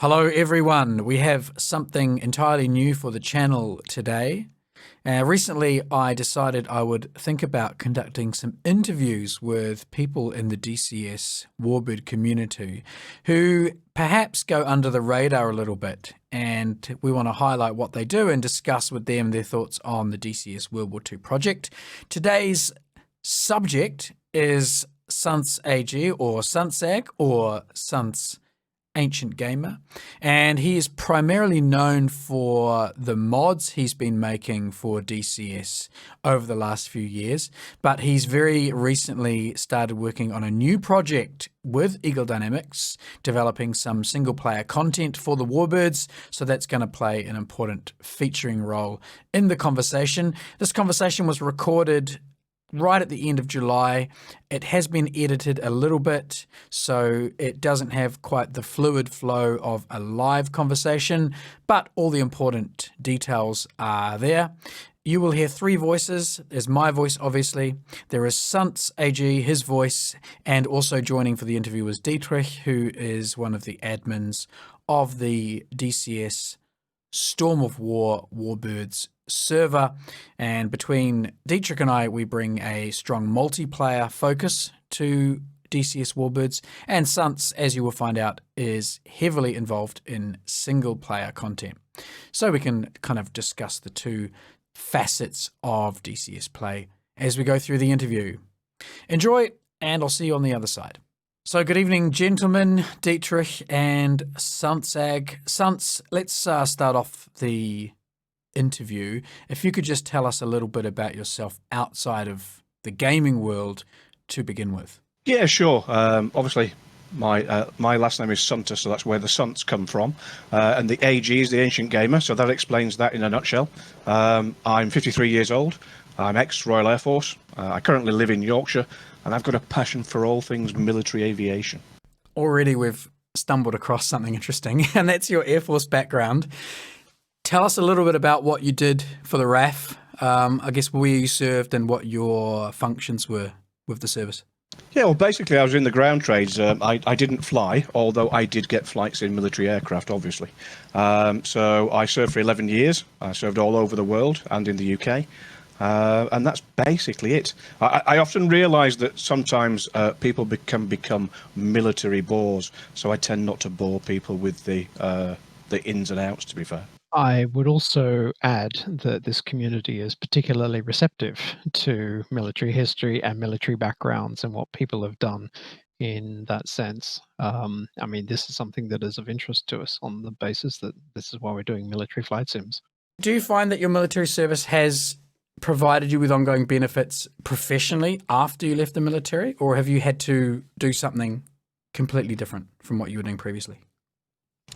Hello everyone, we have something entirely new for the channel today. Recently I decided I would think about conducting some interviews with people in the DCS Warbird community who perhaps go under the radar a little bit, and we want to highlight what they do and discuss with them their thoughts on the DCS World War II project. Today's subject is SuntsAG or SuntsAG or Sunts Ancient Gamer, and he is primarily known for the mods he's been making for DCS over the last few years, but he's very recently started working on a new project with Eagle Dynamics, developing some single player content for the Warbirds, so that's going to play an important featuring role in the conversation. This conversation was recorded right at the end of July. It has been edited a little bit, so it doesn't have quite the fluid flow of a live conversation, but all the important details are there. You will hear three voices. There's my voice, obviously. There is SuntsAG, his voice, and also joining for the interview was Dietrich, who is one of the admins of the DCS Storm of War Warbirds server. And between Dietrich and I, we bring a strong multiplayer focus to DCS Warbirds, and Sunts, as you will find out, is heavily involved in single player content. So we can kind of discuss the two facets of DCS play as we go through the interview. Enjoy, and I'll see you on the other side. So good evening, gentlemen, Dietrich and SuntsAG. Sunts, let's start off the interview. If you could just tell us a little bit about yourself outside of the gaming world to begin with. Yeah, sure. Obviously, my last name is Sunter, so that's where the Sunts come from. And the AG is the Ancient Gamer, so that explains that in a nutshell. I'm 53 years old. I'm ex-Royal Air Force. I currently live in Yorkshire, and I've got a passion for all things military aviation. Already we've stumbled across something interesting, and that's your Air Force background. Tell us a little bit about what you did for the RAF, I guess where you served and what your functions were with the service. Yeah, well, basically, I was in the ground trades. I didn't fly, although I did get flights in military aircraft, obviously. So I served for 11 years. I served all over the world and in the UK. And that's basically it. I often realise that sometimes people can become military bores, so I tend not to bore people with the ins and outs, to be fair. I would also add that this community is particularly receptive to military history and military backgrounds and what people have done in that sense. I mean, this is something that is of interest to us on the basis that this is why we're doing military flight sims. Do you find that your military service has provided you with ongoing benefits professionally after you left the military, or have you had to do something completely different from what you were doing previously?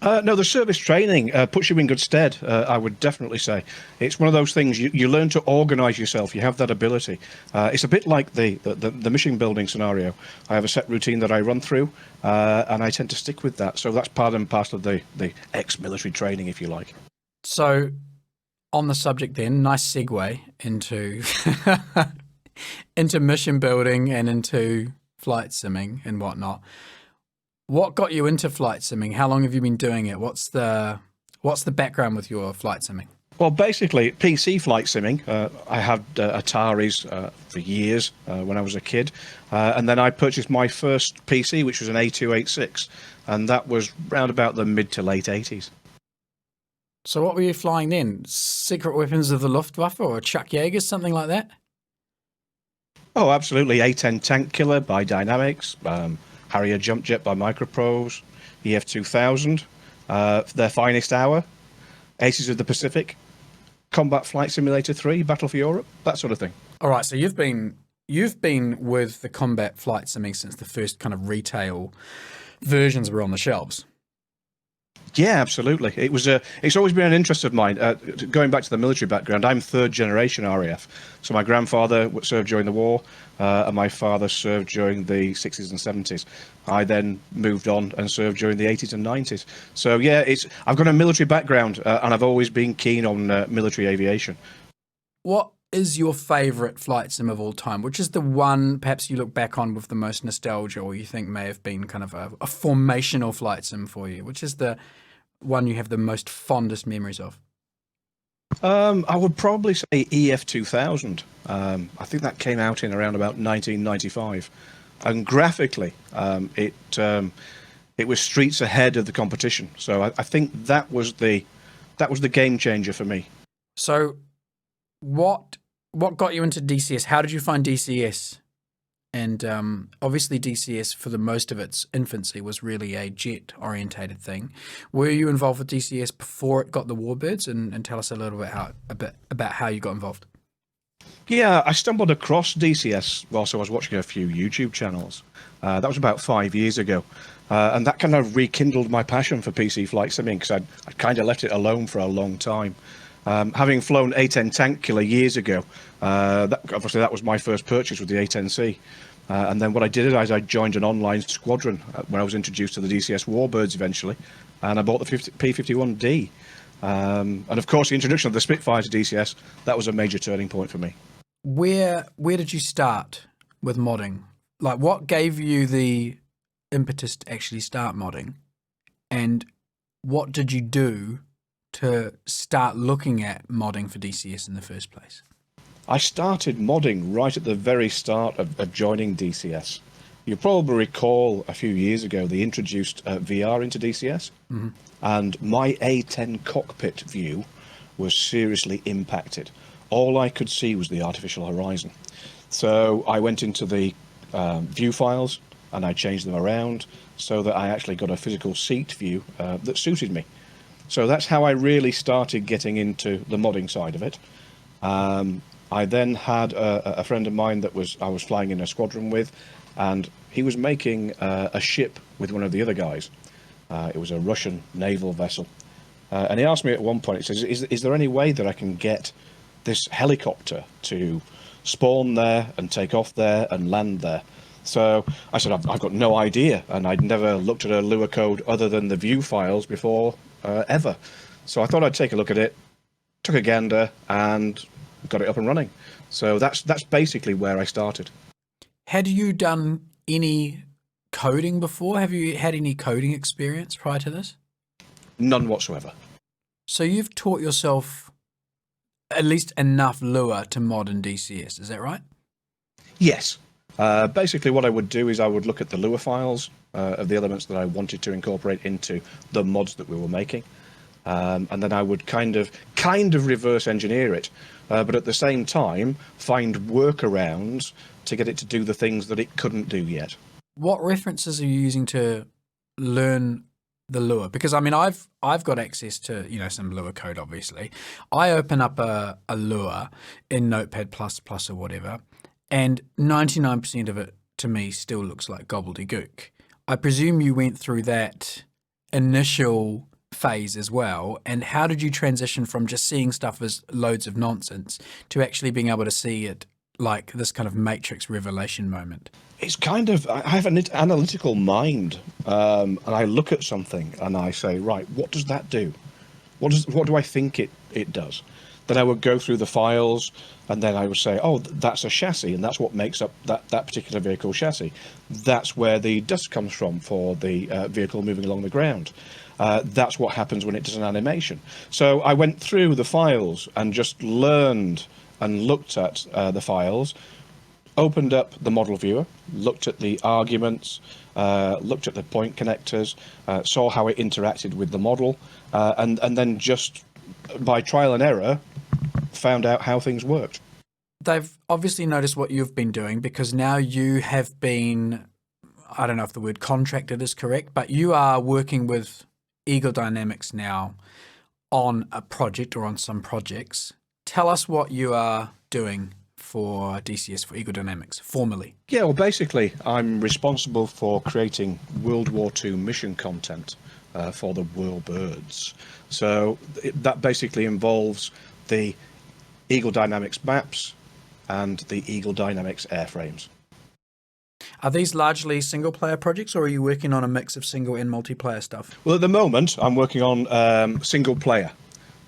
No, the service training puts you in good stead, I would definitely say. It's one of those things, you learn to organise yourself, you have that ability. It's a bit like the mission building scenario. I have a set routine that I run through, and I tend to stick with that. So that's part and parcel of the ex-military training, if you like. So, on the subject then, nice segue into, into mission building and into flight simming and whatnot. What got you into flight simming? How long have you been doing it? What's the background with your flight simming? Well, basically, PC flight simming. I had Ataris for years when I was a kid. And then I purchased my first PC, which was an A286. And that was round about the mid to late 80s. So what were you flying then? Secret Weapons of the Luftwaffe or Chuck Yeager, something like that? Oh, absolutely. A-10 Tank Killer by Dynamics. Harrier Jump Jet by Microprose, EF-2000, Their Finest Hour, Aces of the Pacific, Combat Flight Simulator 3, Battle for Europe, that sort of thing. All right, so you've been with the combat flight simming since the first kind of retail versions were on the shelves. Yeah, absolutely. It's always been an interest of mine. Going back to the military background, I'm third generation RAF. So my grandfather served during the war, and my father served during the 60s and 70s. I then moved on and served during the 80s and 90s. So yeah, I've got a military background, and I've always been keen on military aviation. What is your favourite flight sim of all time? Which is the one perhaps you look back on with the most nostalgia, or you think may have been kind of a formational flight sim for you? Which is the one you have the most fondest memories of? I would probably say EF2000. I think that came out in around about 1995, and graphically, it was streets ahead of the competition. So I think that was the game changer for me. So, what got you into DCS? How did you find DCS? And obviously DCS, for the most of its infancy, was really a jet-orientated thing. Were you involved with DCS before it got the Warbirds? And tell us a little bit about how you got involved. Yeah, I stumbled across DCS whilst I was watching a few YouTube channels. That was about 5 years ago. And that kind of rekindled my passion for PC flight simming, because I'd kind of left it alone for a long time. Having flown A-10 Tank Killer years ago, obviously that was my first purchase with the A-10C. And then what I did is I joined an online squadron when I was introduced to the DCS Warbirds eventually, and I bought the P-51D. And of course, the introduction of the Spitfire to DCS, that was a major turning point for me. Where did you start with modding? Like, what gave you the impetus to actually start modding? And what did you do to start looking at modding for DCS in the first place? I started modding right at the very start of joining DCS. You probably recall a few years ago they introduced VR into DCS, and my A-10 cockpit view was seriously impacted. All I could see was the artificial horizon. So I went into the view files and I changed them around so that I actually got a physical seat view that suited me. So that's how I really started getting into the modding side of it. I then had a friend of mine that I was flying in a squadron with, and he was making a ship with one of the other guys. It was a Russian naval vessel. And he asked me at one point, he says, is there any way that I can get this helicopter to spawn there and take off there and land there? So I said, I've got no idea, and I'd never looked at a Lua code other than the view files before ever. So I thought I'd take a look at it, took a gander, and got it up and running. So that's basically where I started. Had you done any coding before? Have you had any coding experience prior to this? None whatsoever. So you've taught yourself at least enough Lua to mod in DCS, is that right? Yes. Basically what I would do is I would look at the Lua files of the elements that I wanted to incorporate into the mods that we were making. And then I would kind of reverse engineer it, but at the same time find workarounds to get it to do the things that it couldn't do yet. What references are you using to learn the Lua? Because I mean, I've got access to some Lua code. Obviously, I open up a Lua in Notepad++ or whatever, and 99% of it to me still looks like gobbledygook. I presume you went through that initial phase as well, and how did you transition from just seeing stuff as loads of nonsense to actually being able to see it like this kind of matrix revelation moment? It's kind of, I have an analytical mind, and I look at something and I say, right, what does that do? What do I think it does? Then I would go through the files, and then I would say, oh, that's a chassis, and that's what makes up that particular vehicle chassis. That's where the dust comes from for the vehicle moving along the ground. That's what happens when it does an animation. So I went through the files and just learned and looked at the files, opened up the model viewer, looked at the arguments, looked at the point connectors, saw how it interacted with the model, and then just by trial and error found out how things worked. They've obviously noticed what you've been doing, because now you have been, I don't know if the word contracted is correct, but you are working with Eagle Dynamics now on a project or on some projects. Tell us what you are doing for DCS, for Eagle Dynamics, formally. Yeah, well, basically, I'm responsible for creating World War II mission content for the Warbirds. So that basically involves the Eagle Dynamics maps and the Eagle Dynamics airframes. Are these largely single-player projects, or are you working on a mix of single and multiplayer stuff? Well, at the moment, I'm working on single-player.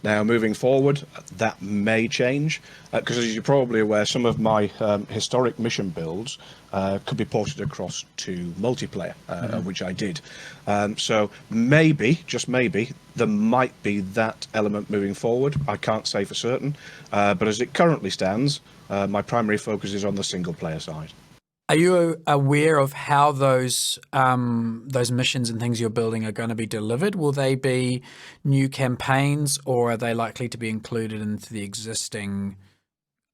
Now, moving forward, that may change, because as you're probably aware, some of my historic mission builds could be ported across to multiplayer, which I did. So maybe, just maybe, there might be that element moving forward. I can't say for certain, but as it currently stands, my primary focus is on the single player side. Are you aware of how those missions and things you're building are going to be delivered? Will they be new campaigns, or are they likely to be included into the existing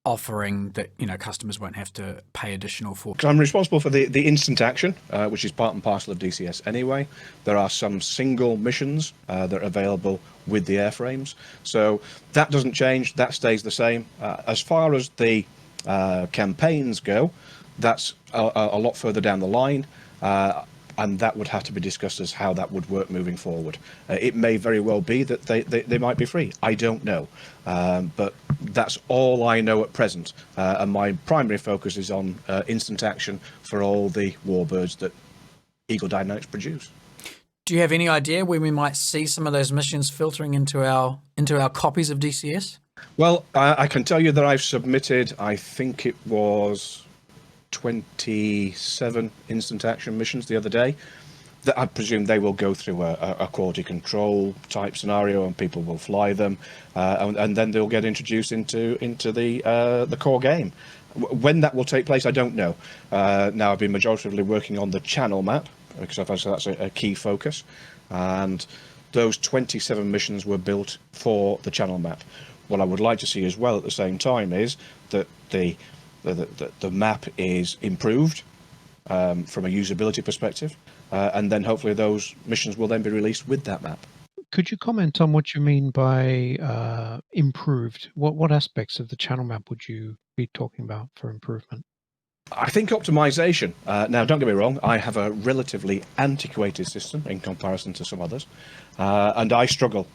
offering that customers won't have to pay additional for? I'm responsible for the instant action, which is part and parcel of DCS anyway. There are some single missions that are available with the airframes, so that doesn't change. That stays the same. As far as the campaigns go, that's a lot further down the line, and that would have to be discussed as how that would work moving forward. It may very well be that they might be free. I don't know, but that's all I know at present, and my primary focus is on instant action for all the Warbirds that Eagle Dynamics produce. Do you have any idea when we might see some of those missions filtering into our copies of DCS? Well, I can tell you that I've submitted, I think it was 27 instant action missions the other day, that I presume they will go through a quality control type scenario, and people will fly them, and then they'll get introduced into the core game. When that will take place, I don't know. Now, I've been majoritively working on the channel map, because I find that's a key focus, and those 27 missions were built for the channel map. What I would like to see as well at the same time is that the map is improved from a usability perspective, and then hopefully those missions will then be released with that map. Could you comment on what you mean by improved? What aspects of the channel map would you be talking about for improvement? I think optimization. Now, don't get me wrong, I have a relatively antiquated system in comparison to some others, and I struggle.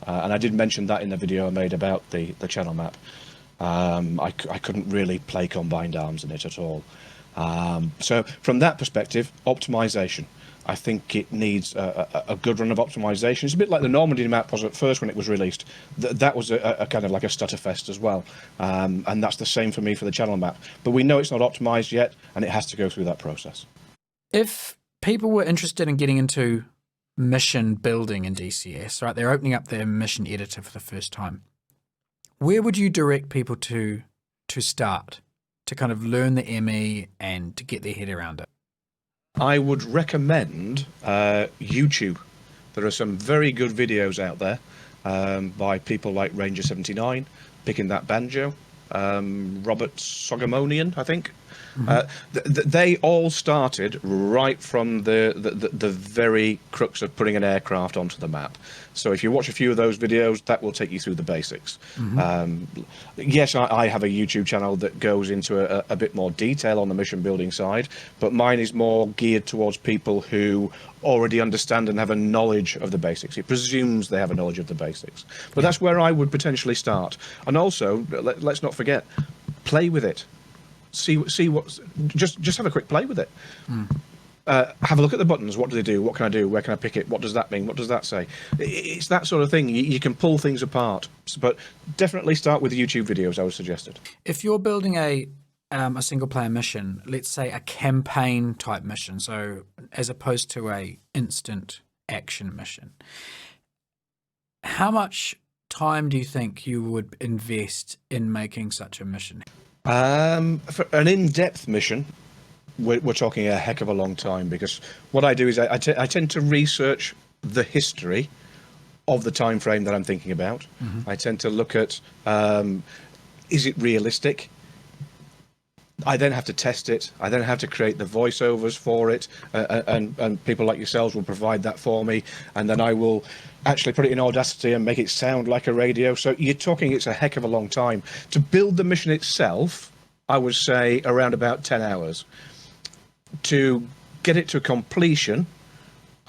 And I did mention that in the video I made about the channel map. I couldn't really play combined arms in it at all. So from that perspective, optimization. I think it needs a good run of optimization. It's a bit like the Normandy map was at first when it was released. That was a kind of like a stutterfest as well. And that's the same for me for the channel map. But we know it's not optimized yet, and it has to go through that process. If people were interested in getting into mission building in DCS, right, they're opening up their mission editor for the first time, where would you direct people to start to kind of learn the ME and to get their head around it? I would recommend YouTube. There are some very good videos out there by people like Ranger79, picking that banjo, Robert Sogomonian, I think. They all started right from the very crux of putting an aircraft onto the map. So if you watch a few of those videos, that will take you through the basics. Yes, I have a YouTube channel that goes into a bit more detail on the mission building side, but mine is more geared towards people who already understand and have a knowledge of the basics. It presumes they have a knowledge of the basics. But that's where I would potentially start. And also, let's not forget, play with it. See what. Just have a quick play with it. Have a look at the buttons. What do they do? What can I do? Where can I pick it? What does that mean? What does that say? It's that sort of thing. You can pull things apart, but definitely start with the YouTube videos. I would suggest it. If you're building a single player mission, let's say a campaign type mission, so as opposed to a instant action mission, how much time do you think you would invest in making such a mission? For an in-depth mission, we're talking a heck of a long time, because what I do is I tend to research the history of the time frame that I'm thinking about. I tend to look at, is it realistic? I then have to test it. I then have to create the voiceovers for it, and people like yourselves will provide that for me, and then I will actually put it in Audacity and make it sound like a radio. So you're talking, it's a heck of a long time. To build the mission itself, I would say around about 10 hours. To get it to completion,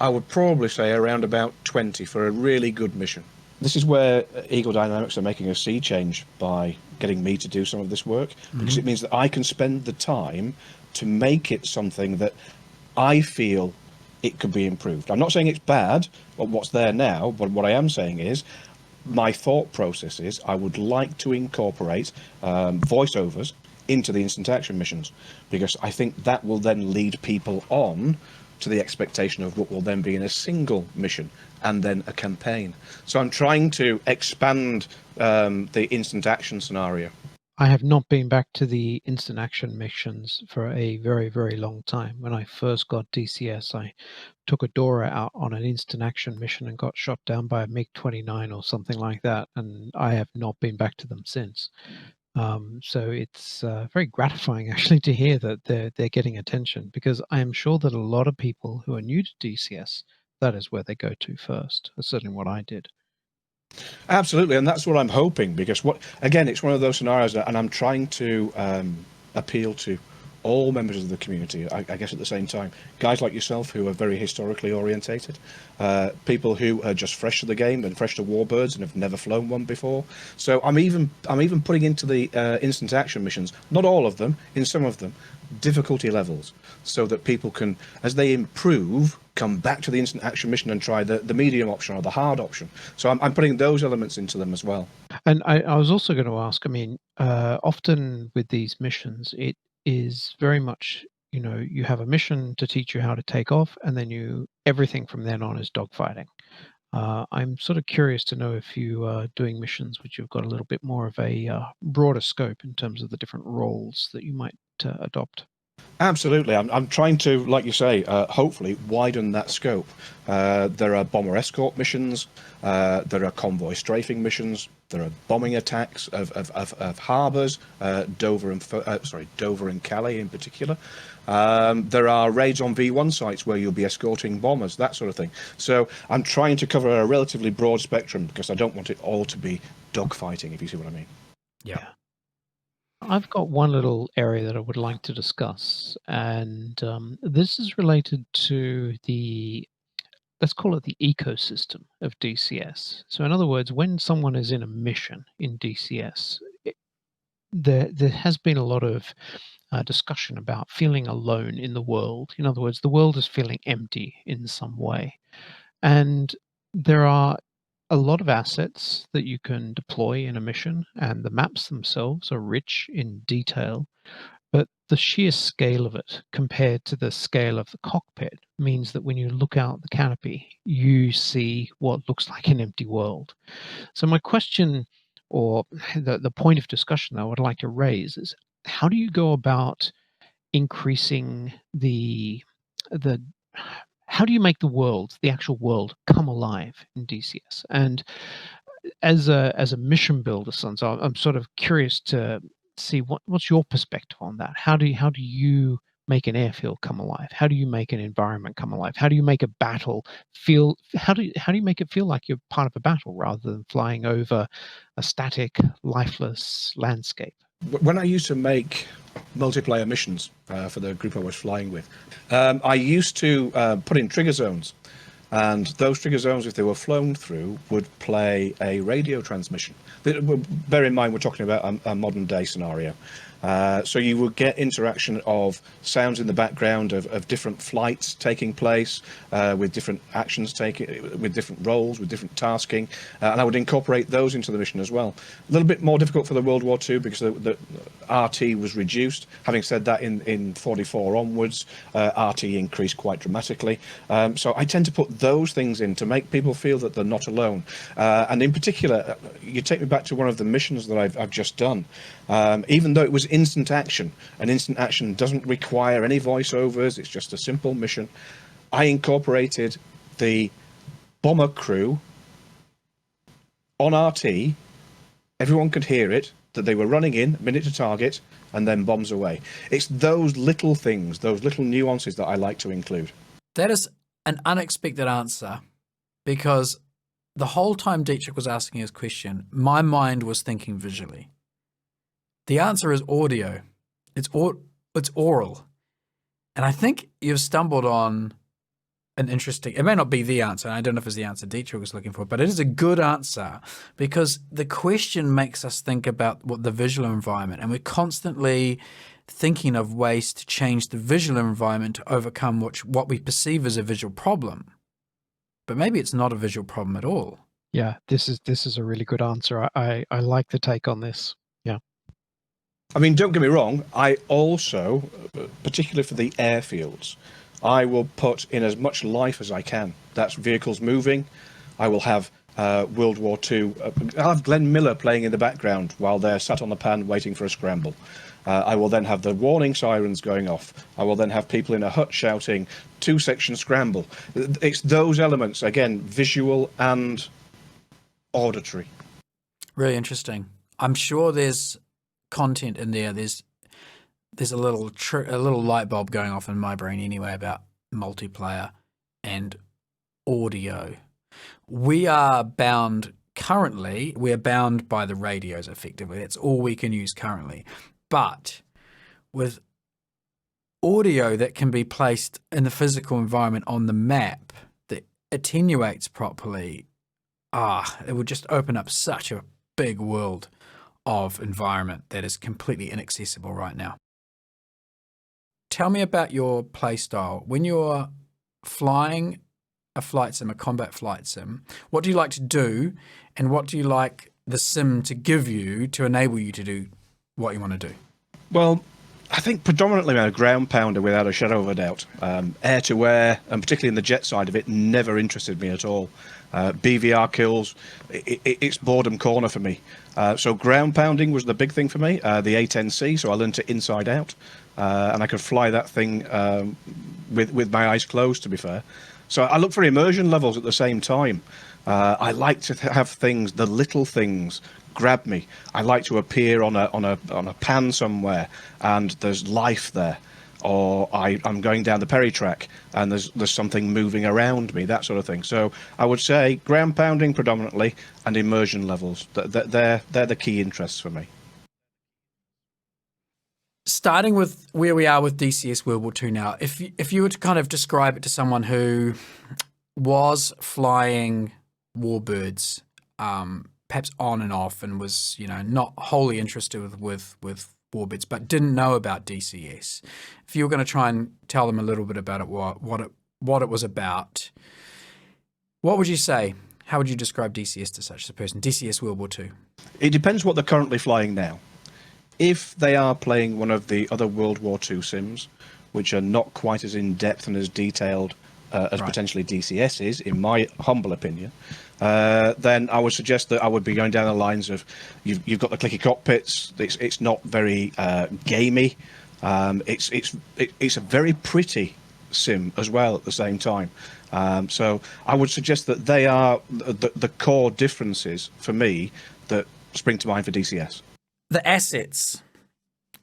I would probably say around about 20 for a really good mission. This is where Eagle Dynamics are making a sea change by getting me to do some of this work, because it means that I can spend the time to make it something that I feel it could be improved. I'm not saying it's bad, or what's there now, but what I am saying is my thought process is I would like to incorporate voiceovers into the instant action missions, because I think that will then lead people on to the expectation of what will then be in a single mission and then a campaign. So I'm trying to expand the instant action scenario. I have not been back to the instant action missions for a very, very long time. When I first got DCS, I took a Dora out on an instant action mission and got shot down by a MiG-29 or something like that, and I have not been back to them since. So it's very gratifying actually to hear that they're getting attention, because I am sure that a lot of people who are new to DCS, that is where they go to first. That's certainly what I did. Absolutely, and that's what I'm hoping, because again, it's one of those scenarios and I'm trying to appeal to all members of the community, I guess at the same time. Guys like yourself who are very historically orientated, people who are just fresh to the game and fresh to Warbirds and have never flown one before. So I'm even putting into the instant action missions, not all of them, in some of them, difficulty levels, so that people can, as they improve, come back to the instant action mission and try the medium option or the hard option. So I'm putting those elements into them as well. And I was also going to ask, I mean, often with these missions, it is very much, you know, you have a mission to teach you how to take off, and then everything from then on is dogfighting. I'm sort of curious to know if you are doing missions which have got a little bit more of a broader scope in terms of the different roles that you might adopt. Absolutely. I'm trying to, like you say, hopefully widen that scope. There are bomber escort missions, there are convoy strafing missions, there are bombing attacks of harbours, Dover and Calais in particular. There are raids on V1 sites where you'll be escorting bombers, that sort of thing. So I'm trying to cover a relatively broad spectrum, because I don't want it all to be dogfighting, if you see what I mean. Yeah. I've got one little area that I would like to discuss, and this is related to let's call it the ecosystem of DCS. So in other words, when someone is in a mission in DCS, there has been a lot of discussion about feeling alone in the world. In other words, the world is feeling empty in some way. And there are a lot of assets that you can deploy in a mission, and the maps themselves are rich in detail, but the sheer scale of it compared to the scale of the cockpit means that when you look out the canopy, you see what looks like an empty world. So my question, or the point of discussion that I would like to raise, is how do you go about increasing how do you make the world, the actual world, come alive in DCS? And as a mission builder, Suns, I'm sort of curious to see what's your perspective on that. How do you make an airfield come alive? How do you make an environment come alive? How do you make a battle feel? How do you make it feel like you're part of a battle rather than flying over a static, lifeless landscape? When I used to make multiplayer missions for the group I was flying with, I used to put in trigger zones, and those trigger zones, if they were flown through, would play a radio transmission. Bear in mind, we're talking about a modern day scenario. So you would get interaction of sounds in the background of different flights taking place, with different actions with different roles, with different tasking, and I would incorporate those into the mission as well. A little bit more difficult for the World War II because the RT was reduced. Having said that, in 44 onwards, RT increased quite dramatically. So I tend to put those things in to make people feel that they're not alone. And in particular, you take me back to one of the missions that I've just done. Even though it was instant action, and instant action doesn't require any voiceovers, it's just a simple mission, I incorporated the bomber crew on RT. Everyone could hear it, that they were running in, minute to target, and then bombs away. It's those little things, those little nuances that I like to include. That is an unexpected answer, because the whole time Dietrich was asking his question, my mind was thinking visually. The answer is audio. It's oral. And I think you've stumbled on an interesting, it may not be the answer, and I don't know if it's the answer Dietrich was looking for, but it is a good answer, because the question makes us think about what the visual environment, and we're constantly thinking of ways to change the visual environment to overcome what we perceive as a visual problem. But maybe it's not a visual problem at all. Yeah, this is a really good answer. I like the take on this. Yeah. I mean, don't get me wrong, I also, particularly for the airfields, I will put in as much life as I can. That's vehicles moving. I will have World War II. I'll have Glenn Miller playing in the background while they're sat on the pan waiting for a scramble. I will then have the warning sirens going off. I will then have people in a hut shouting, 2-section scramble. It's those elements, again, visual and auditory. Really interesting. I'm sure there's content in there. There's a little light bulb going off in my brain anyway about multiplayer and audio. We are bound by the radios effectively. That's all we can use currently. But with audio that can be placed in the physical environment on the map that attenuates properly, it would just open up such a big world of environment that is completely inaccessible right now. Tell me about your play style. When you're flying a flight sim, a combat flight sim, what do you like to do, and what do you like the sim to give you to enable you to do what you want to do? Well, I think predominantly I'm a ground pounder without a shadow of a doubt. Air to air, and particularly in the jet side of it, never interested me at all. BVR kills, it's boredom corner for me. So ground pounding was the big thing for me, the A10C, so I learned to inside out. And I could fly that thing with my eyes closed, to be fair. So I look for immersion levels at the same time. I like to have things, the little things, grab me. I like to appear on a pan somewhere, and there's life there. Or I'm going down the Perry track, and there's something moving around me, that sort of thing. So I would say ground pounding predominantly, and immersion levels. They're the key interests for me. Starting with where we are with DCS World War II now, if you were to kind of describe it to someone who was flying Warbirds, perhaps on and off, and was not wholly interested with Warbirds, but didn't know about DCS, if you were going to try and tell them a little bit about it, what it was about, what would you say? How would you describe DCS to such a person? DCS World War II. It depends what they're currently flying now. If they are playing one of the other World War II sims, which are not quite as in-depth and as detailed as potentially DCS is, in my humble opinion, then I would suggest that I would be going down the lines of you've got the clicky cockpits. It's not very gamey. It's a very pretty sim as well at the same time. So I would suggest that they are the core differences for me that spring to mind for DCS. The assets.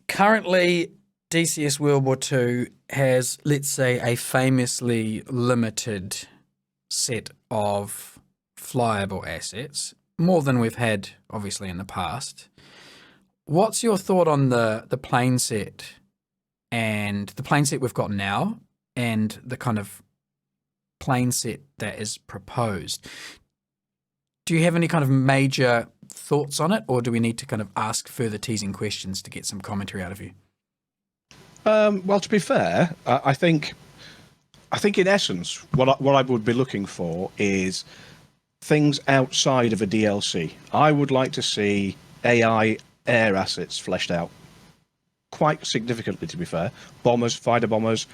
Currently, DCS World War II has, let's say, a famously limited set of flyable assets, more than we've had, obviously, in the past. What's your thought on the plane set, and the plane set we've got now, and the kind of plane set that is proposed? Do you have any kind of major thoughts on it, or do we need to kind of ask further teasing questions to get some commentary out of you? Well, to be fair, I think in essence, what I would be looking for is things outside of a DLC. I would like to see AI air assets fleshed out quite significantly, to be fair. Bombers, fighter bombers,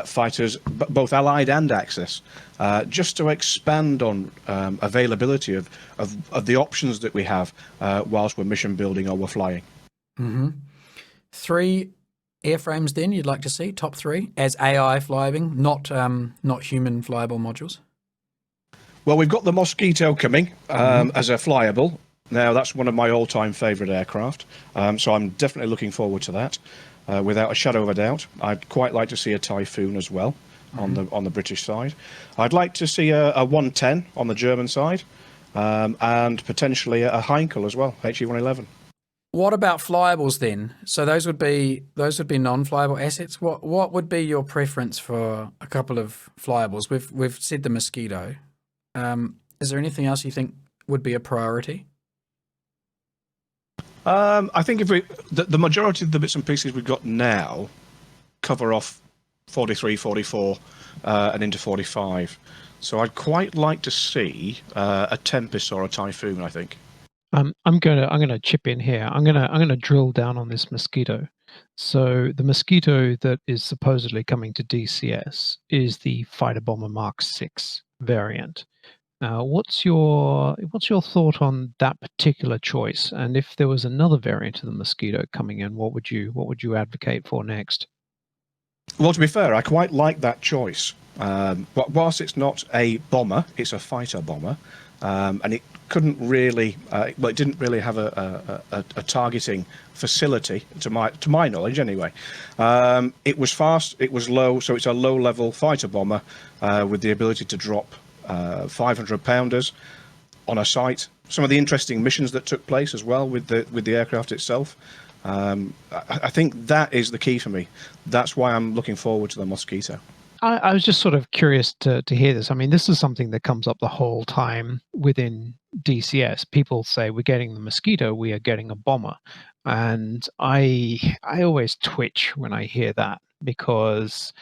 fighters, both Allied and Axis, just to expand on availability of the options that we have whilst we're mission building or we're flying. Mm-hmm. 3 airframes then you'd like to see, top 3, as AI flying, not human flyable modules? Well, we've got the Mosquito coming as a flyable. Now, that's one of my all-time favourite aircraft, so I'm definitely looking forward to that, without a shadow of a doubt. I'd quite like to see a Typhoon as well on the British side. I'd like to see a 110 on the German side, and potentially a Heinkel as well, HE-111. What about flyables then? So those would be non-flyable assets. What would be your preference for a couple of flyables? We've said the Mosquito. Is there anything else you think would be a priority? I think if the majority of the bits and pieces we've got now cover off 43, 44, and into 45. So I'd quite like to see a Tempest or a Typhoon, I think. I'm gonna chip in here. I'm gonna drill down on this Mosquito. So the Mosquito that is supposedly coming to DCS is the Fighter Bomber Mark VI variant. What's your thought on that particular choice? And if there was another variant of the Mosquito coming in, what would you advocate for next? Well, to be fair, I quite like that choice. Whilst it's not a bomber, it's a fighter bomber, and it couldn't really, well, it didn't really have a targeting facility, to my knowledge anyway. It was fast, it was low, so it's a low-level fighter bomber with the ability to drop 500-pounders on a site. Some of the interesting missions that took place as well with the aircraft itself. I think that is the key for me. That's why I'm looking forward to the Mosquito. I was just sort of curious to hear this. I mean, this is something that comes up the whole time within DCS. People say we're getting the Mosquito, we are getting a bomber, and I always twitch when I hear that, because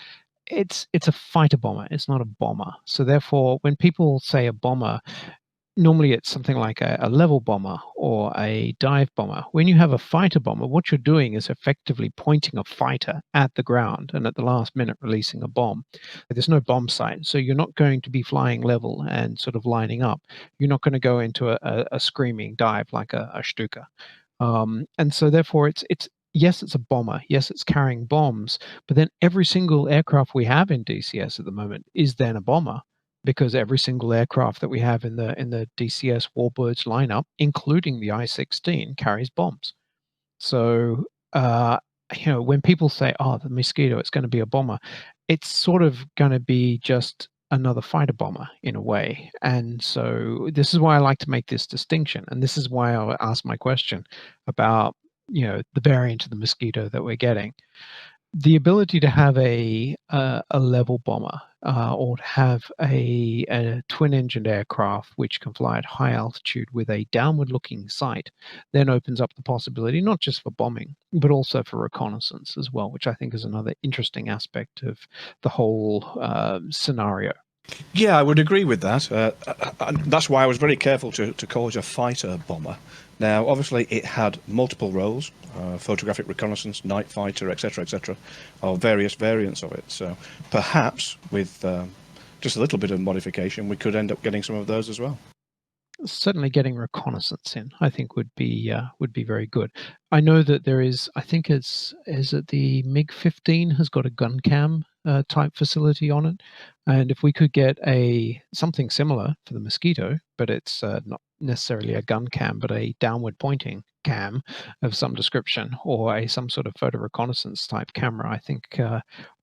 it's a fighter bomber. It's not a bomber. So therefore, when people say a bomber, normally it's something like a level bomber or a dive bomber. When you have a fighter bomber, what you're doing is effectively pointing a fighter at the ground and at the last minute releasing a bomb. There's no bomb sight, so you're not going to be flying level and sort of lining up. You're not going to go into a screaming dive like a Stuka. And so therefore it's yes, it's a bomber. Yes, it's carrying bombs. But then every single aircraft we have in DCS at the moment is then a bomber, because every single aircraft that we have in the DCS Warbirds lineup, including the I-16, carries bombs. So when people say, "Oh, the Mosquito, it's going to be a bomber," it's sort of going to be just another fighter bomber in a way. And so this is why I like to make this distinction, and this is why I asked my question about the variant of the Mosquito that we're getting. The ability to have a level bomber or to have a twin-engined aircraft which can fly at high altitude with a downward-looking sight then opens up the possibility not just for bombing but also for reconnaissance as well, which I think is another interesting aspect of the whole scenario. Yeah, I would agree with that. That's why I was very careful to call it a fighter bomber. Now, obviously, it had multiple roles, photographic reconnaissance, night fighter, etc., or various variants of it. So perhaps with just a little bit of modification, we could end up getting some of those as well. Certainly getting reconnaissance in, I think, would be very good. I know that there is, I think is it the MiG-15 has got a gun cam type facility on it, and if we could get something similar for the Mosquito, but it's not necessarily a gun cam, but a downward pointing cam of some description, or some sort of photo reconnaissance type camera, I think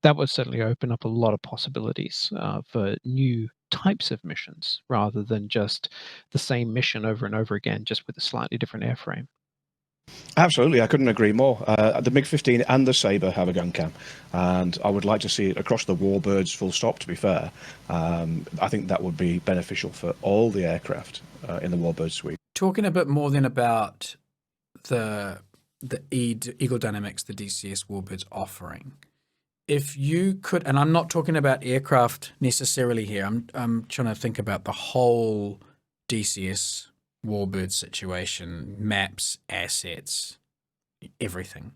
that would certainly open up a lot of possibilities for new types of missions rather than just the same mission over and over again, just with a slightly different airframe. Absolutely, I couldn't agree more. The MiG-15 and the Sabre have a gun cam, and I would like to see it across the Warbirds full stop, to be fair. I think that would be beneficial for all the aircraft in the Warbird suite. Talking a bit more then about the Eagle Dynamics, the DCS Warbirds offering. If you could, and I'm not talking about aircraft necessarily here, I'm trying to think about the whole DCS Warbird situation, maps, assets, everything.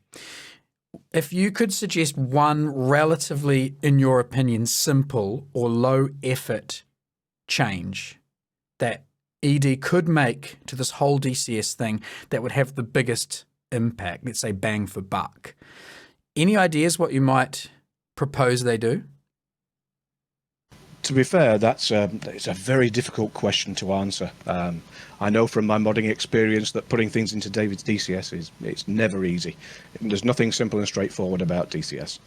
If you could suggest one relatively, in your opinion, simple or low effort change that ED could make to this whole DCS thing that would have the biggest impact, let's say bang for buck, any ideas what you might propose they do? To be fair, it's a very difficult question to answer. I know from my modding experience that putting things into David's DCS it's never easy. There's nothing simple and straightforward about DCS.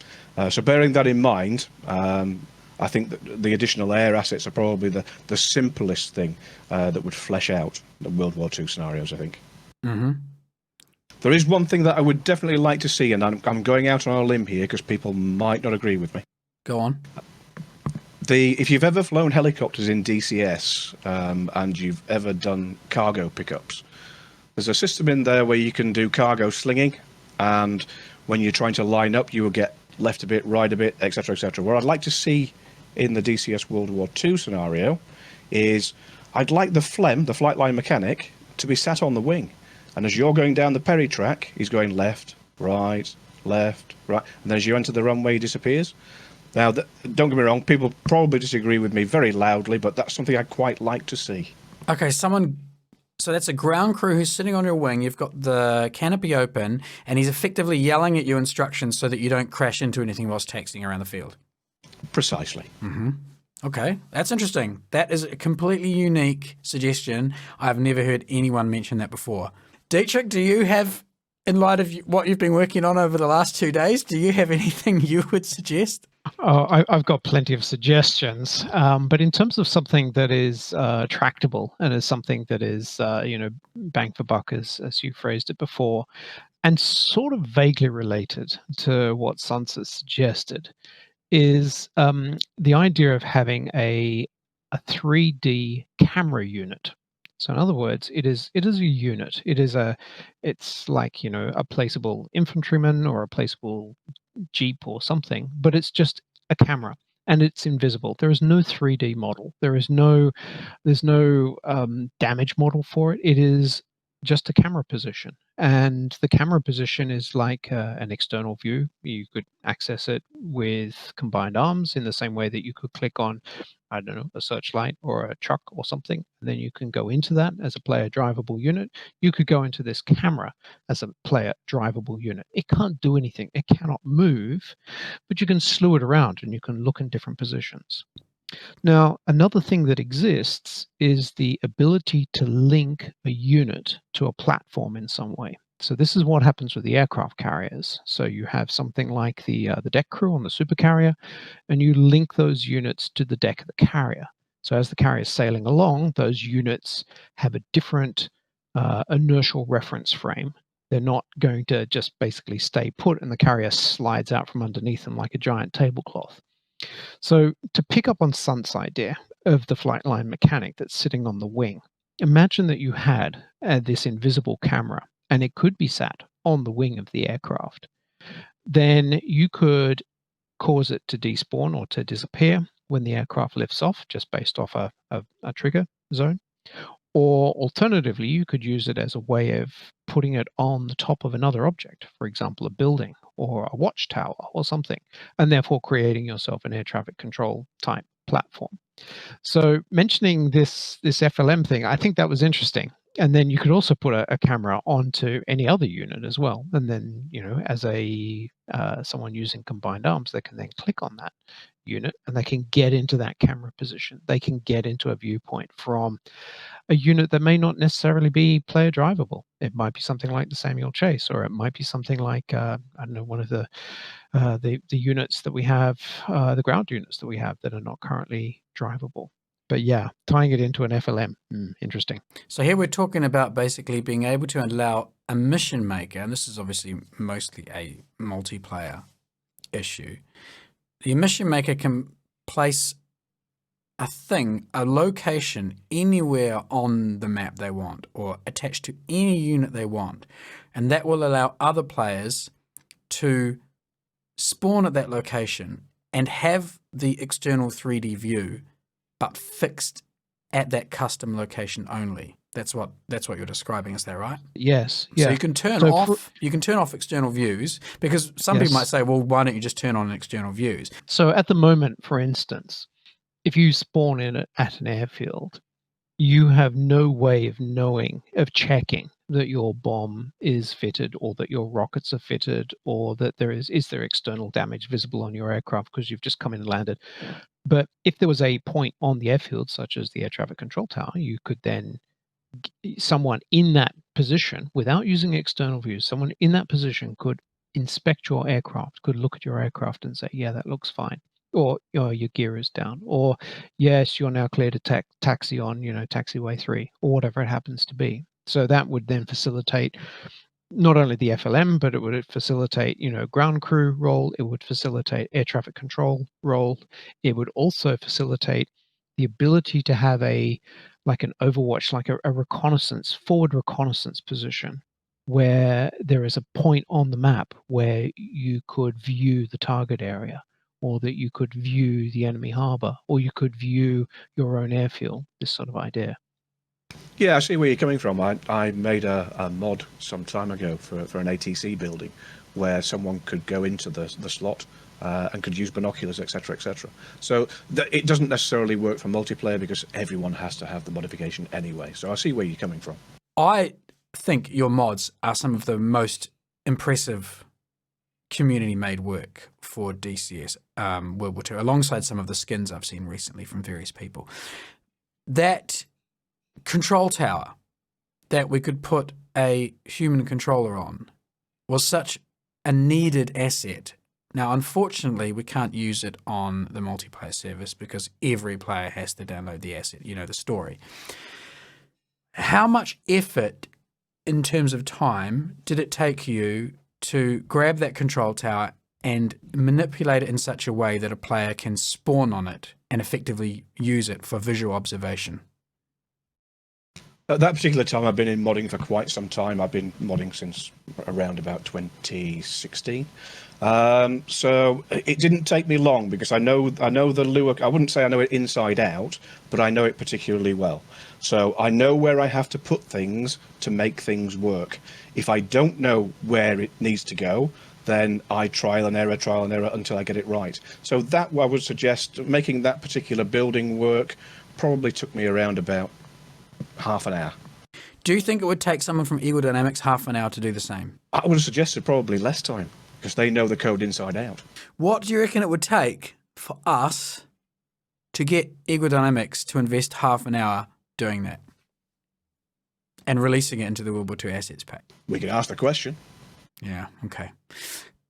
So bearing that in mind, I think that the additional air assets are probably the simplest thing that would flesh out the World War II scenarios, I think. Mm-hmm. There is one thing that I would definitely like to see, and I'm going out on a limb here because people might not agree with me. Go on. If you've ever flown helicopters in DCS and you've ever done cargo pickups, there's a system in there where you can do cargo slinging, and when you're trying to line up, you will get left a bit, right a bit, etc., etc. What I'd like to see in the DCS World War II scenario is I'd like the FLEM, the flight line mechanic, to be sat on the wing. And as you're going down the peri track, he's going left, right, and then as you enter the runway, he disappears. Now, don't get me wrong, people probably disagree with me very loudly, but that's something I'd quite like to see. Okay, so that's a ground crew who's sitting on your wing. You've got the canopy open, and he's effectively yelling at you instructions so that you don't crash into anything whilst taxiing around the field. Precisely. Mm-hmm. Okay, that's interesting. That is a completely unique suggestion. I've never heard anyone mention that before. Dietrich, do you have, in light of what you've been working on over the last 2 days, do you have anything you would suggest? Oh, I've got plenty of suggestions, but in terms of something that is tractable and is something that is, bang for buck, as you phrased it before, and sort of vaguely related to what Suns has suggested, is the idea of having a 3D camera unit. So in other words, it is a unit. It's like, a placeable infantryman or a placeable jeep or something, but it's just a camera and it's invisible. There is no 3D model. There's no damage model for it. It is just a camera position, and the camera position is like an external view. You could access it with combined arms in the same way that you could click on, I don't know, a searchlight or a truck or something. And then you can go into that as a player drivable unit. You could go into this camera as a player drivable unit. It can't do anything. It cannot move, but you can slew it around and you can look in different positions. Now, another thing that exists is the ability to link a unit to a platform in some way. So this is what happens with the aircraft carriers. So you have something like the deck crew on the supercarrier, and you link those units to the deck of the carrier. So as the carrier is sailing along, those units have a different inertial reference frame. They're not going to just basically stay put and the carrier slides out from underneath them like a giant tablecloth. So to pick up on Sunt's idea of the flight line mechanic that's sitting on the wing, imagine that you had this invisible camera and it could be sat on the wing of the aircraft. Then you could cause it to despawn or to disappear when the aircraft lifts off, just based off a trigger zone. Or alternatively, you could use it as a way of putting it on the top of another object, for example, a building or a watchtower or something, and therefore creating yourself an air traffic control type platform. So mentioning this FLM thing, I think that was interesting. And then you could also put a camera onto any other unit as well. And then, as someone using combined arms, they can then click on that unit and they can get into that camera position. They can get into a viewpoint from a unit that may not necessarily be player drivable. It might be something like the Samuel Chase, or it might be something like, I don't know, one of the units that we have, the ground units that we have that are not currently drivable. But yeah, tying it into an FLM, interesting. So here we're talking about basically being able to allow a mission maker, and this is obviously mostly a multiplayer issue. The mission maker can place a location anywhere on the map they want, or attached to any unit they want, and that will allow other players to spawn at that location and have the external 3D view, but fixed at that custom location only. That's what you're describing, is that right? Yes. Yeah. So you can turn off external views, because some people might say, well, why don't you just turn on external views? So at the moment, for instance, if you spawn in at an airfield, you have no way of checking that your bomb is fitted, or that your rockets are fitted, or that is there external damage visible on your aircraft because you've just come in and landed. But if there was a point on the airfield, such as the air traffic control tower, you could then, someone in that position, without using external views, someone in that position could inspect your aircraft, could look at your aircraft and say, yeah, that looks fine. Or your gear is down, or yes, you're now clear to taxi on, taxiway 3, or whatever it happens to be. So that would then facilitate not only the FLM, but it would facilitate, ground crew role. It would facilitate air traffic control role. It would also facilitate the ability to have like an overwatch, like a forward reconnaissance position, where there is a point on the map where you could view the target area, or that you could view the enemy harbor, or you could view your own airfield, this sort of idea. Yeah, I see where you're coming from. I made a mod some time ago for an ATC building where someone could go into the slot and could use binoculars, etc., etc. So it doesn't necessarily work for multiplayer because everyone has to have the modification anyway. So I see where you're coming from. I think your mods are some of the most impressive community-made work for DCS World War II, alongside some of the skins I've seen recently from various people. That control tower that we could put a human controller on was such a needed asset. Now, unfortunately, we can't use it on the multiplayer service because every player has to download the asset. You know the story. How much effort in terms of time did it take you to grab that control tower and manipulate it in such a way that a player can spawn on it and effectively use it for visual observation? At that particular time, I've been in modding for quite some time. I've been modding since around about 2016. So it didn't take me long because I know the Lua. I wouldn't say I know it inside out, but I know it particularly well. So I know where I have to put things to make things work. If I don't know where it needs to go, then I trial and error until I get it right. So that I would suggest making that particular building work probably took me around about half an hour. Do you think it would take someone from Eagle Dynamics half an hour to do the same? I would have suggested probably less time because they know the code inside out. What do you reckon it would take for us to get Eagle Dynamics to invest half an hour doing that and releasing it into the World War II assets pack? We can ask the question. Yeah, okay.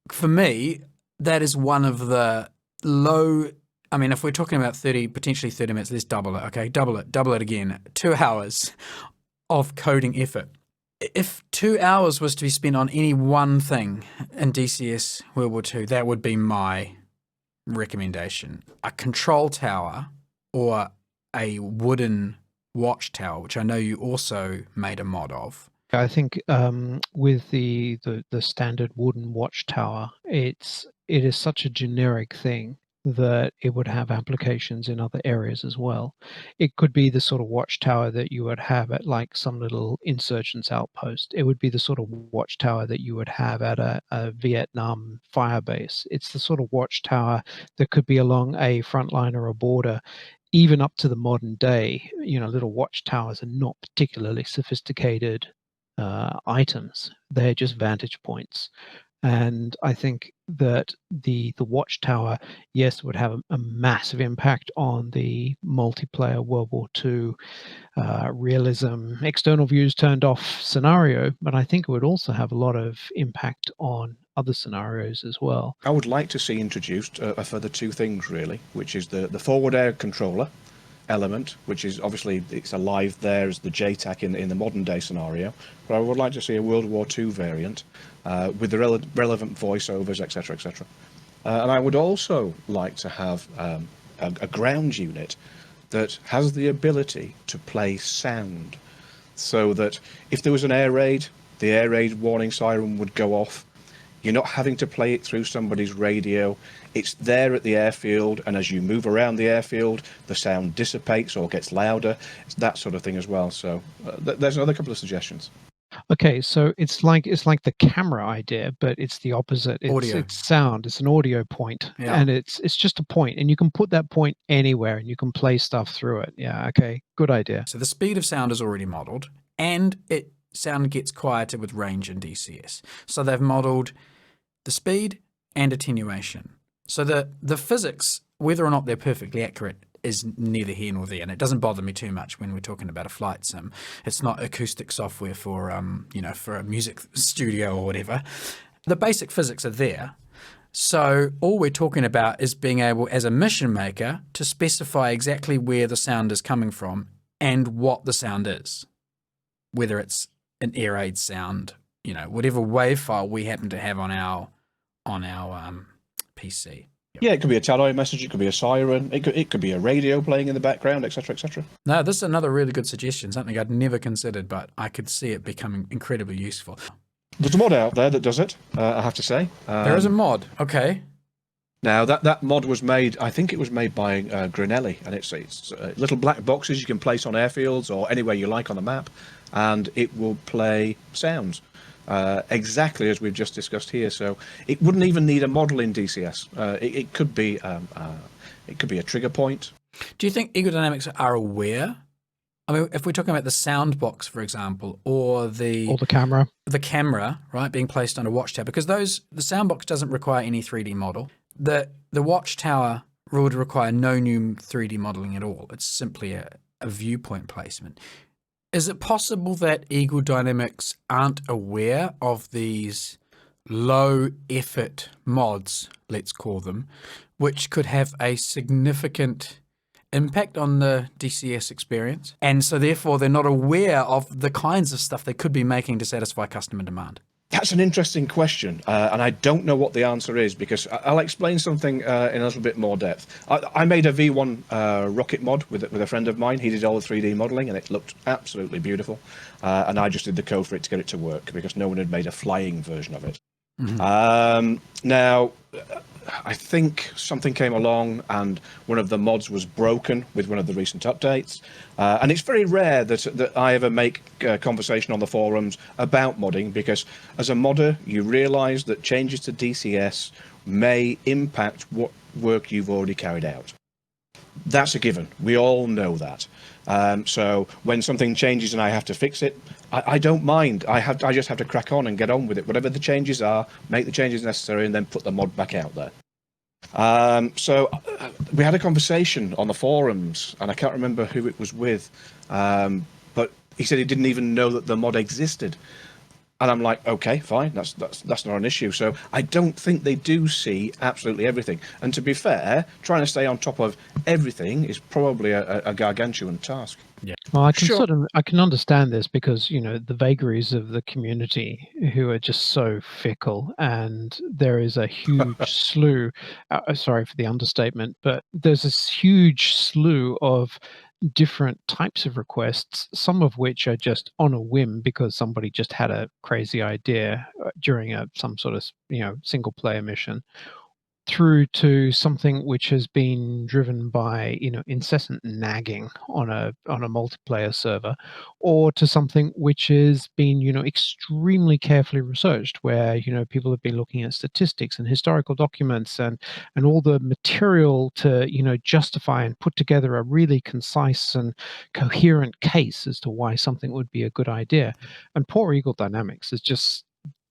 For me, that is one of the low... I mean, if we're talking about potentially 30 minutes, let's double it, okay? Double it again. 2 hours of coding effort. If 2 hours was to be spent on any one thing in DCS World War II, that would be my recommendation. A control tower or a wooden watchtower, which I know you also made a mod of. I think with the standard wooden watchtower, it is such a generic thing that it would have applications in other areas as well. It could be the sort of watchtower that you would have at like some little insurgents outpost. It would be the sort of watchtower that you would have at a Vietnam fire base. It's the sort of watchtower that could be along a front line or a border. Even up to the modern day, you know, little watchtowers are not particularly sophisticated items. They're just vantage points. And I think that the watchtower, yes, would have a massive impact on the multiplayer World War II realism, external views turned off scenario, but I think it would also have a lot of impact on other scenarios as well. I would like to see introduced a further two things, really, which is the forward air controller element, which is obviously it's alive there as the JTAC in the modern day scenario, but I would like to see a World War II variant with the relevant voiceovers, etc., etc. And I would also like to have a ground unit that has the ability to play sound, so that if there was an air raid, the air raid warning siren would go off. You're not having to play it through somebody's radio. It's there at the airfield, and as you move around the airfield, the sound dissipates or gets louder. It's that sort of thing as well. So there's another couple of suggestions. Okay, so it's like the camera idea, but it's the opposite. It's sound. It's an audio point, and it's just a point, and you can put that point anywhere, and you can play stuff through it. Yeah, okay, good idea. So the speed of sound is already modeled, and sound gets quieter with range in DCS. So they've modeled the speed and attenuation. So the physics, whether or not they're perfectly accurate, is neither here nor there, and it doesn't bother me too much when we're talking about a flight sim. It's not acoustic software for for a music studio or whatever. The basic physics are there. So all we're talking about is being able, as a mission maker, to specify exactly where the sound is coming from and what the sound is, whether it's an air raid sound, whatever wave file we happen to have on our PC. Yeah, it could be a tannoy message, it could be a siren, it could be a radio playing in the background, etc., etc. No, this is another really good suggestion, something I'd never considered, but I could see it becoming incredibly useful. There's a mod out there that does it, I have to say. There is a mod, okay. Now that mod was made, I think it was made by Granelli, and it's little black boxes you can place on airfields or anywhere you like on the map, and it will play sounds exactly as we've just discussed here. So it wouldn't even need a model in DCS. It could be a trigger point. Do you think Eagle Dynamics are aware? I mean, if we're talking about the sound box, for example, or the camera, right, being placed on a Watchtower, because the sound box doesn't require any 3D model. The Watchtower would require no new 3D modeling at all. It's simply a viewpoint placement. Is it possible that Eagle Dynamics aren't aware of these low effort mods, let's call them, which could have a significant impact on the DCS experience, and so therefore they're not aware of the kinds of stuff they could be making to satisfy customer demand? That's an interesting question, and I don't know what the answer is, because I'll explain something in a little bit more depth. I made a V1 rocket mod with a friend of mine. He did all the 3D modeling, and it looked absolutely beautiful, and I just did the code for it to get it to work, because no one had made a flying version of it. Mm-hmm. Now, I think something came along and one of the mods was broken with one of the recent updates. And it's very rare that I ever make a conversation on the forums about modding, because as a modder, you realize that changes to DCS may impact what work you've already carried out. That's a given. We all know that. So when something changes and I have to fix it, I don't mind. I just have to crack on and get on with it. Whatever the changes are, make the changes necessary, and then put the mod back out there. So we had a conversation on the forums, and I can't remember who it was with, but he said he didn't even know that the mod existed. And I'm like, okay, fine, that's not an issue. So I don't think they do see absolutely everything. And to be fair, trying to stay on top of everything is probably a gargantuan task. Yeah. Well, I can understand this, because the vagaries of the community, who are just so fickle, and there is a huge slew. Sorry for the understatement, but there's this huge slew of different types of requests, some of which are just on a whim because somebody just had a crazy idea during some sort of single player mission, through to something which has been driven by incessant nagging on a multiplayer server, or to something which has been extremely carefully researched, where people have been looking at statistics and historical documents and all the material to justify and put together a really concise and coherent case as to why something would be a good idea. And poor Eagle Dynamics is just,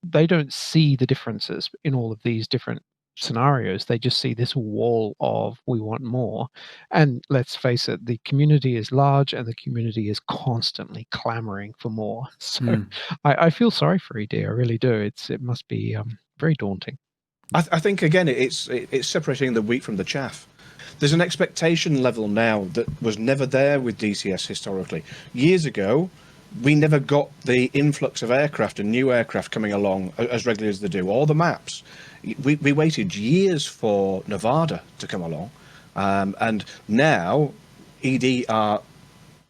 they don't see the differences in all of these different scenarios. They just see this wall of "we want more." And let's face it, the community is large, and the community is constantly clamoring for more. So I feel sorry for ED, I really do. It must be very daunting. I think again it's separating the wheat from the chaff. There's an expectation level now that was never there with DCS historically. Years ago, we never got the influx of aircraft and new aircraft coming along as regularly as they do, or the maps. We waited years for Nevada to come along, and now ED are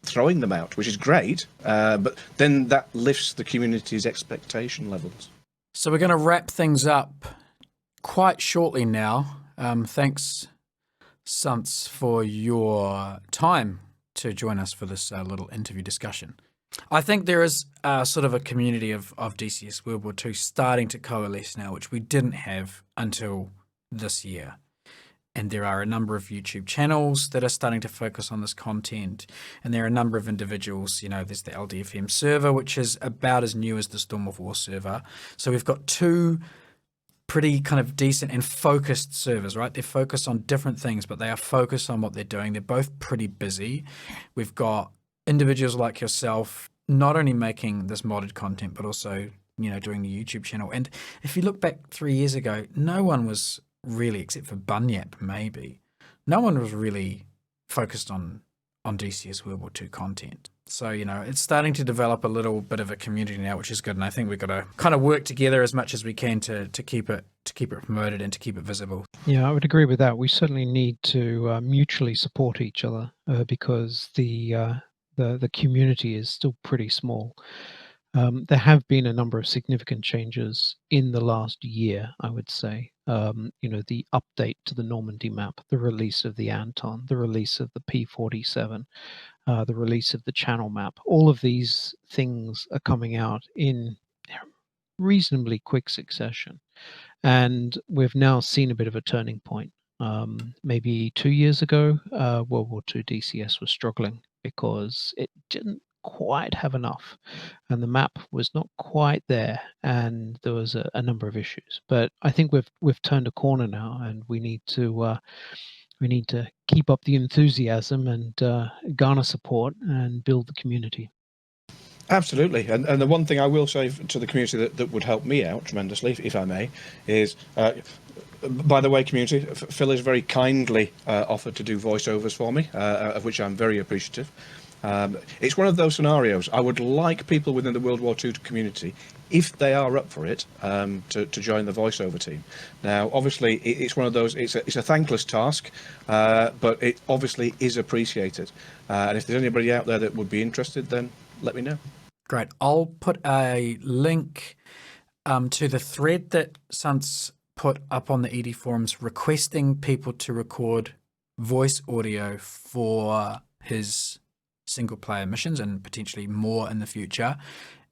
throwing them out, which is great, but then that lifts the community's expectation levels. So we're going to wrap things up quite shortly now. Thanks, Sunts, for your time to join us for this little interview discussion. I think there is sort of a community of DCS World War II starting to coalesce now, which we didn't have until this year. And there are a number of YouTube channels that are starting to focus on this content. And there are a number of individuals, there's the LDFM server, which is about as new as the Storm of War server. So we've got two pretty kind of decent and focused servers, right? They're focused on different things, but they are focused on what they're doing. They're both pretty busy. We've got individuals like yourself not only making this modded content, but also, doing the YouTube channel. And if you look back 3 years ago, no one was really, except for Bunyap maybe, no one was really focused on DCS World War II content. So, it's starting to develop a little bit of a community now, which is good. And I think we've got to kind of work together as much as we can to keep it promoted and to keep it visible. Yeah, I would agree with that. We certainly need to mutually support each other, because the community is still pretty small. There have been a number of significant changes in the last year, I would say. The update to the Normandy map, the release of the Anton, the release of the P47, the release of the channel map. All of these things are coming out in reasonably quick succession. And we've now seen a bit of a turning point. Maybe 2 years ago, World War II DCS was struggling because it didn't quite have enough, and the map was not quite there, and there was a number of issues. But I think we've turned a corner now, and we need to keep up the enthusiasm and garner support and build the community. Absolutely, and the one thing I will say to the community that would help me out tremendously, if I may, is, by the way, community, Phil has very kindly offered to do voiceovers for me, of which I'm very appreciative. It's one of those scenarios. I would like people within the World War II community, if they are up for it, to join the voiceover team. Now, obviously, it's one of those. It's a thankless task, but it obviously is appreciated. And if there's anybody out there that would be interested, then let me know. Great. I'll put a link to the thread that Sunts put up on the ED forums requesting people to record voice audio for his single player missions and potentially more in the future.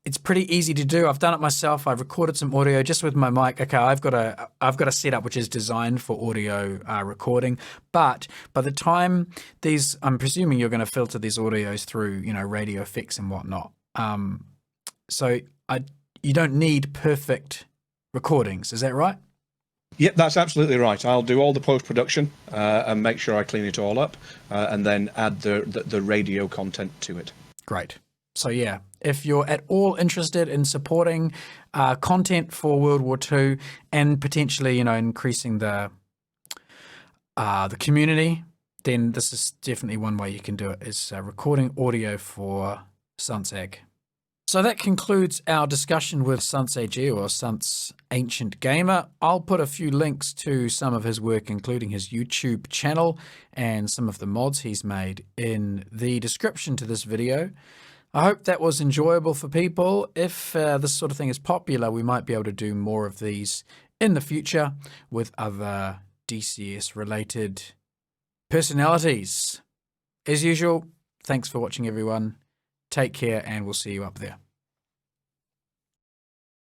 It's pretty easy to do. I've done it myself. I've recorded some audio just with my mic. Okay, I've got a setup which is designed for audio recording. But by the time these, I'm presuming you're going to filter these audios through, radio effects and whatnot. So you don't need perfect recordings. Is that right? Yep, that's absolutely right. I'll do all the post-production and make sure I clean it all up and then add the radio content to it. Great. So yeah, if you're at all interested in supporting content for World War II and potentially, increasing the community, then this is definitely one way you can do it, is recording audio for SuntsAG. So that concludes our discussion with SuntsAG, or Sunts Ancient Gamer. I'll put a few links to some of his work, including his YouTube channel and some of the mods he's made, in the description to this video. I hope that was enjoyable for people. If this sort of thing is popular, we might be able to do more of these in the future with other DCS-related personalities. As usual, thanks for watching, everyone. Take care, and we'll see you up there.